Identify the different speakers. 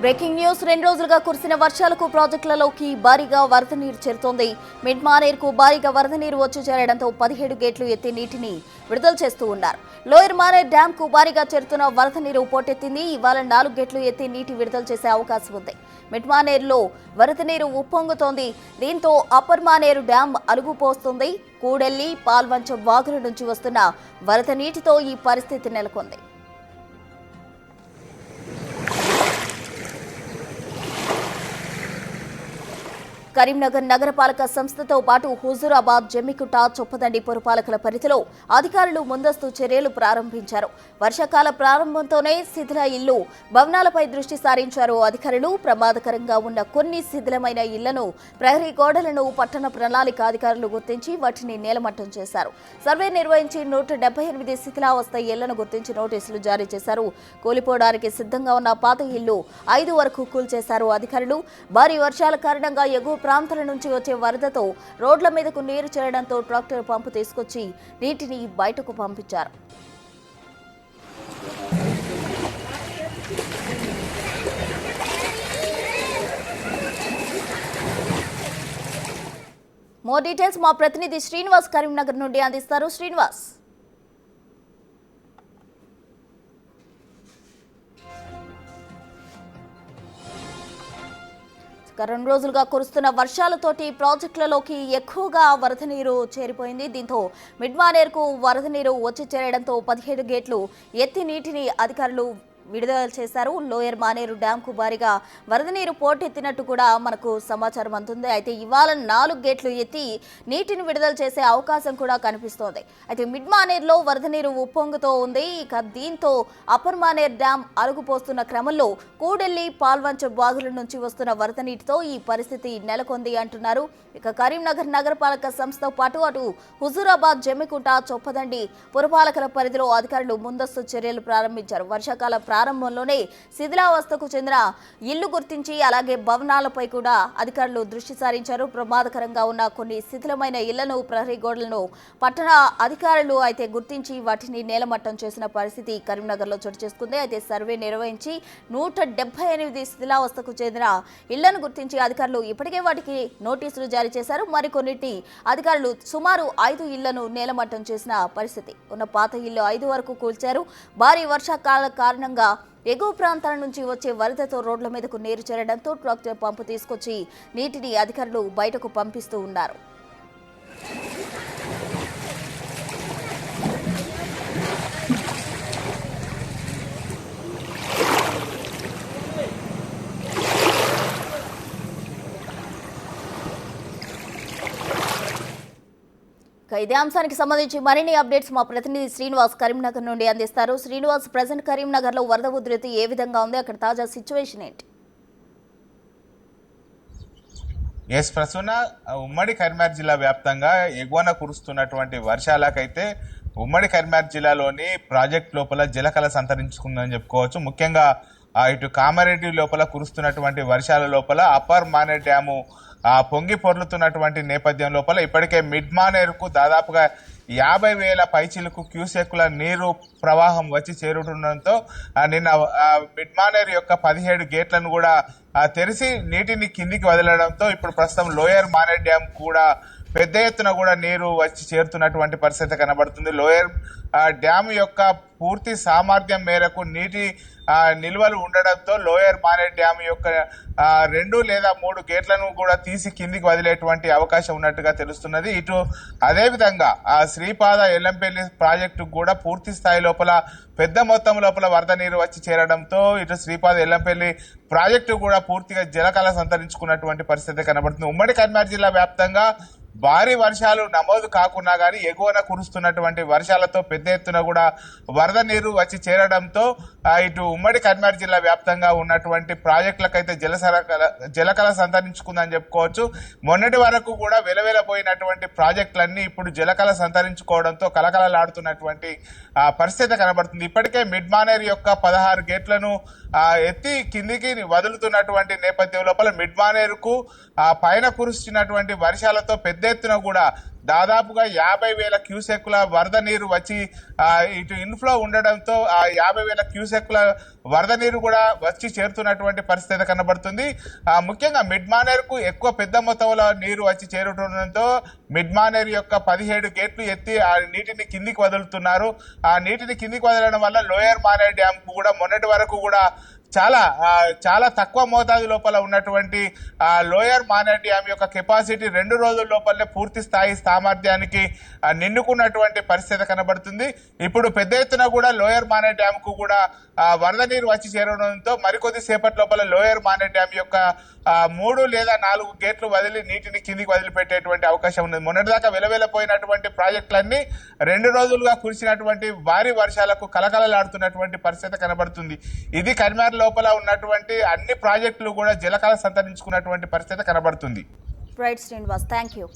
Speaker 1: Breaking news. 2 రోజులుగా కురిసిన వర్షాలకు ప్రాజెక్టులలోకి భారీగా వరద నీరు చేరుతోంది. మిడ్ మానేర్కు భారీగా వరద నీరు వచ్చి చేరడంతో 17 గేట్లు ఎత్తి నీటిని విడుదల చేస్తూ ఉన్నారు. లోయర్ మానేర్ డ్యాంకు భారీగా చేరుతున్న వరద నీరు పోటెత్తింది. ఇవాళ 4 గేట్లు ఎత్తి నీటి విడుదల చేసే అవకాశం ఉంది. మిడ్ మానేర్లో వరద నీరు ఉప్పొంగుతోంది. దీంతో అప్పర్ మానేరు డ్యాం అలుగుపోస్తుంది. కూడెల్లి, పాల్వంచం వాగుల నుంచి వస్తున్న వరద నీటితో ఈ పరిస్థితి నెలకొంది. కరీంనగర్ నగరపాలక సంస్థతో పాటు హుజూరాబాద్, జమ్మికుంట, చొప్పదండి పురపాలకల పరిధిలో అధికారులు ముందస్తు చర్యలు ప్రారంభించారు. వర్షాకాల ప్రారంభంతోనే శిథిల ఇళ్లు, భవనాలపై దృష్టి సారించారు అధికారులు. ప్రమాదకరంగా ఉన్న కొన్ని శిథిలమైన ఇళ్లను, ప్రహరీ గోడలను పట్టణ ప్రణాళిక అధికారులు గుర్తించి వాటిని నేలమట్టం చేశారు. సర్వే నిర్వహించి 178 శిథిలావస్థ ఇళ్లను గుర్తించి నోటీసులు జారీ చేశారు. కూలిపోవడానికి సిద్ధంగా ఉన్న పాత ఇళ్లు 5 వరకు కూల్చేశారు అధికారులు. భారీ వర్షాల కారణంగా ఎగువ ప్రాంతాల నుంచి వచ్చే వరదతో రోడ్ల మీదకు నీరు చేరడంతో ట్రాక్టర్ పంపు తీసుకొచ్చి నీటిని బయటకు పంపించారు. మోర్ డీటెయిల్స్ మా ప్రతినిధి శ్రీనివాస్ కరీంనగర్ నుండి అందిస్తారు. శ్రీనివాస్, 2 రోజులుగా కురుస్తున్న వర్షాలతోటి ప్రాజెక్టులలోకి ఎక్కువగా వరద నీరు చేరిపోయింది. దీంతో మిడ్ మానేర్కు వరద నీరు వచ్చి చేరడంతో 17 గేట్లు ఎత్తి నీటిని అధికారులు విడుదల చేశారు. లోయర్ మానేరు డ్యాంకు భారీగా వరద నీరు పోటెత్తినట్టు కూడా మనకు సమాచారం అందుతుంది. అయితే ఇవాళ 4 గేట్లు ఎత్తి నీటిని విడుదల చేసే అవకాశం కూడా కనిపిస్తోంది. అయితే మిడ్ మానేర్లో వరద నీరు ఉప్పొంగుతూ ఉంది. ఇక దీంతో అప్పర్ మానేర్ డ్యాం అలుగుపోస్తున్న క్రమంలో కూడెల్లి, పాల్వంచ బాగుల నుంచి వస్తున్న వరద నీటితో ఈ పరిస్థితి నెలకొంది అంటున్నారు. ఇక కరీంనగర్ నగరపాలక సంస్థతో పాటు అటు హుజూరాబాద్, జమ్మికుంట, చొప్పదండి పురపాలకల పరిధిలో అధికారులు ముందస్తు చర్యలు ప్రారంభించారు. వర్షాకాల ప్రారంభంలోనే శిథిలావస్థకు చెందిన ఇళ్లు గుర్తించి అలాగే భవనాలపై కూడా అధికారులు దృష్టి సారించారు. ప్రమాదకరంగా ఉన్న కొన్ని శిథిలమైన ఇళ్లను, ప్రహరీ గోడలను పట్టణ అధికారులు అయితే గుర్తించి వాటిని నేలమట్టం చేసిన పరిస్థితి కరీంనగర్లో చోటు చేసుకుంది. అయితే సర్వే నిర్వహించి 178 శిథిలావస్థకు చెందిన ఇళ్లను గుర్తించి అధికారులు ఇప్పటికే వాటికి నోటీసులు జారీ చేశారు. మరికొన్నిటి అధికారులు సుమారు 5 ఇళ్లను నేలమట్టం చేసిన పరిస్థితి. ఉన్న పాత ఇళ్లు 5 వరకు కూల్చారు. భారీ వర్షాకాల కారణంగా ఎగువ ప్రాంతాల నుంచి వచ్చే వరదతో రోడ్ల మీదకు నీరు చేరడంతో ట్రాక్టర్ పంపు తీసుకొచ్చి నీటిని అధికారులు బయటకు పంపిస్తూ ఉన్నారు. ఇదే అంశానికి సంబంధించి మరిన్ని అప్డేట్స్ మా ప్రతినిధి శ్రీనివాస్ కరీంనగర్ నుండి అందిస్తారు. శ్రీనివాస్, ప్రజెంట్ కరీంనగర్ లో వరద ఉధృతి ఏ విధంగా ఉంది? అక్కడ తాజా సిచ్యువేషన్ ఏంటి?
Speaker 2: ప్రసన్న, ఉమ్మడి కరీంనగర్ జిల్లా వ్యాప్తంగా ఎగువన కురుస్తున్నటువంటి వర్షాలకైతే ఉమ్మడి కరీంనగర్ జిల్లాలోని ప్రాజెక్ట్ లోపల జలకళ సంతరించుకుందని చెప్పుకోవచ్చు. ముఖ్యంగా ఇటు కామారెడ్డి లోపల కురుస్తున్నటువంటి వర్షాల లోపల అప్పర్ మానేర్ డ్యాము పొంగి పొర్లుతున్నటువంటి నేపథ్యం లోపల ఇప్పటికే మిడ్ మానేరుకు దాదాపుగా 50,000 పైచిలకు క్యూసెక్కుల నీరు ప్రవాహం వచ్చి చేరుతుండడంతో నిన్న మిడ్ మానేరు యొక్క 17 గేట్లను కూడా తెరిచి నీటిని కిందికి వదలడంతో ఇప్పుడు ప్రస్తుతం లోయర్ మానేర్ డ్యామ్ కూడా పెద్ద ఎత్తున కూడా నీరు వచ్చి చేరుతున్నటువంటి పరిస్థితి కనబడుతుంది. లోయర్ డ్యామ్ యొక్క పూర్తి సామర్థ్యం మేరకు నీటి నిల్వలు ఉండడంతో లోయర్ మానేర్ డ్యామ్ యొక్క 2 లేదా 3 గేట్లను కూడా తీసి కిందికి వదిలేటువంటి అవకాశం ఉన్నట్టుగా తెలుస్తున్నది. ఇటు అదేవిధంగా శ్రీపాద ఎల్లంపల్లి ప్రాజెక్టు కూడా పూర్తి స్థాయి లోపల పెద్ద మొత్తం లోపల వరద నీరు వచ్చి చేరడంతో ఇటు శ్రీపాద ఎల్లంపల్లి ప్రాజెక్టు కూడా పూర్తిగా జలకళ సంతరించుకున్నటువంటి పరిస్థితి కనబడుతుంది. ఉమ్మడి కరీంనగర్ జిల్లా వ్యాప్తంగా భారీ వర్షాలు నమోదు కాకున్నా గానీ ఎగువన కురుస్తున్నటువంటి వర్షాలతో పెద్ద ఎత్తున కూడా వరద నీరు వచ్చి చేరడంతో ఇటు ఉమ్మడి కరీంనగర్ జిల్లా వ్యాప్తంగా ఉన్నటువంటి ప్రాజెక్టులకైతే జలకళ సంతరించుకుందని చెప్పుకోవచ్చు. మొన్నటి వరకు కూడా వెలవెలపోయినటువంటి ప్రాజెక్టులన్నీ ఇప్పుడు జలకళ సంతరించుకోవడంతో కలకలలాడుతున్నటువంటి పరిస్థితి కనబడుతుంది. ఇప్పటికే మిడ్ మానేర్ యొక్క 16 గేట్లను ఎత్తి కిందికి వదులుతున్నటువంటి నేపథ్యం లోపల మిడ్ మానేరుకు పైన కురుస్తున్నటువంటి వర్షాలతో పెద్ద ఎత్తున కూడా దాదాపుగా 50,000 క్యూసెక్కుల వరద నీరు వచ్చి ఇటు ఇన్ఫ్లో ఉండడంతో ఆ 50,000 క్యూసెక్కుల వరద నీరు కూడా వచ్చి చేరుతున్నటువంటి పరిస్థితి కనబడుతుంది. ముఖ్యంగా మిడ్ మానేరుకు ఎక్కువ పెద్ద మొత్తంలో నీరు వచ్చి చేరుతుండడంతో మిడ్ మానేరు యొక్క 17 గేట్లు ఎత్తి ఆ నీటిని కిందికి వదులుతున్నారు. ఆ నీటిని కిందికి వదలడం వల్ల లోయర్ మానేరు డ్యామ్ కు కూడా మొన్నటి వరకు కూడా చాలా తక్కువ మోతాదు లోపల ఉన్నటువంటి లోయర్ మానేరు డ్యామ్ యొక్క కెపాసిటీ 2 రోజుల లోపలనే పూర్తి స్థాయి సామర్థ్యానికి నిండుకున్నటువంటి పరిస్థితి కనబడుతుంది. ఇప్పుడు పెద్ద ఎత్తున కూడా లోయర్ మానేరు డ్యామ్ కు కూడా వరద నీరు వచ్చి చేరడంతో మరికొద్ది సేపటి లోపల లోయర్ మానేరు డ్యామ్ యొక్క 3 లేదా 4 గేట్లు వదిలి నీటిని కిందికి వదిలిపెట్టేటువంటి అవకాశం ఉంది. మొన్నటిదాకా వెలవెలపోయినటువంటి ప్రాజెక్టులన్నీ 2 రోజులుగా కురిసినటువంటి భారీ వర్షాలకు కలకలలాడుతున్నటువంటి పరిస్థితి కనబడుతుంది. ఇది కరీంనగర్ లోపల ఉన్నటువంటి అన్ని ప్రాజెక్టులు కూడా జలకళ సంతరించుకున్నటువంటి పరిస్థితి కనబడుతుంది.
Speaker 1: Right Srinivas, thank you.